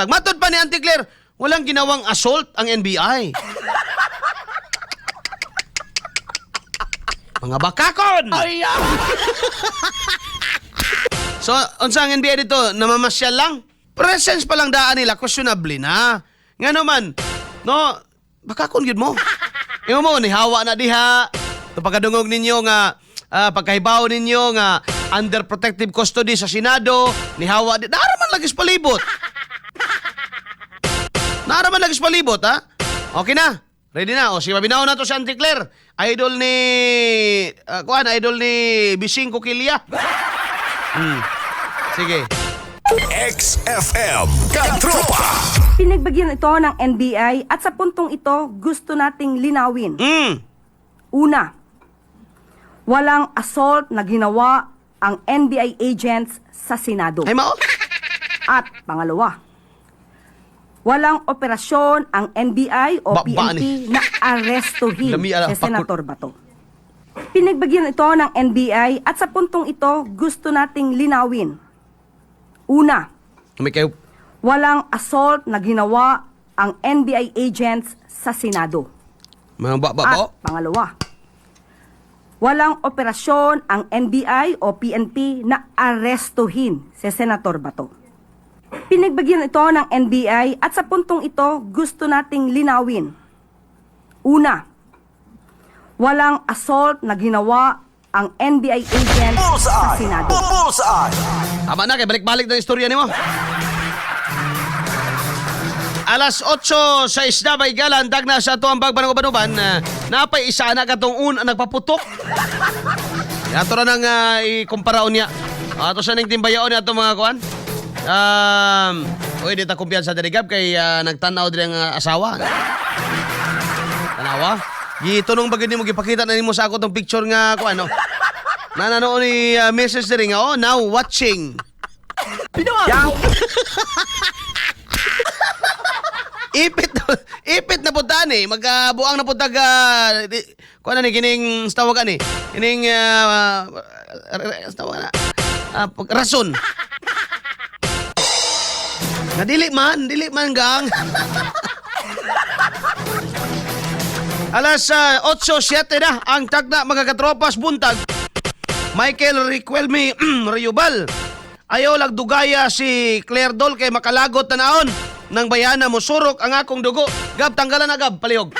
Matod pa ni Auntie Claire, walang ginawang assault ang NBI. Mga bakakon! So, unsa ang NBI dito? Namamasyal lang? Presence pa lang daan nila, questionably na. Nga naman, no, bakakon yun mo. Imo mo, nihawa na diha. Pagkadungog ninyo nga, pagkahibaw ninyo nga, under protective custody sa Senado, nihawa di. Naraman lagi sa palibot. Naraman lagi sa palibot, ha? Okay na. Ready na. O, si mabinaw na to si Auntie Claire. Idol ni, idol ni Bising Kukilya. Sige. XFM Katropa. Pinagbagyan ito ng NBI at sa puntong ito gusto nating linawin. Una, walang assault na ginawa ang NBI agents sa Senado. Ay, mao? At pangalawa, walang operasyon ang NBI o PNP na arestuhin si Senator Bato. Pinagbagyan ito ng NBI at sa puntong ito gusto nating linawin. Una, walang assault na ginawa ang NBI agents sa Senado. At pangalawa, walang operasyon ang NBI o PNP na arestuhin si Senator Bato. Pinagbagyan ito ng NBI at sa puntong ito gusto nating linawin. Una, walang assault na ginawa ang NBI agents sa Senado. Tama na, kay balik-balik na istorya ni mo. Alas 8:06 na may galandag na sa ito ang bagbanong-banuban. Napay isa na katong nagpaputok. Ato na nang ikumparaon niya. Ato sa ning timbayaon niya itong mga kuhan. Uy, di ta kumpiyansa dirigab kay nagtanaw din ang asawa. Tanawa? Gitunong bagay ni mo, gipakita na ni mo sa ako tong picture nga kuhan, no? Nananoon ni message na rin nga, now watching. Ipit na puntaan eh. Magbuang na puntag, kung ano ni, kining tawagan eh. Kining, tawagan na, rason. Na dili man gang. Alas 8:07 na ang tagna mga katropas buntag. Michael Riquelme Riobal. Ayaw lagdugaya si Claire Dol kay makalagot na naon ng bayana mo surok ang akong dugo. Gab, tanggalan na gab, palihog.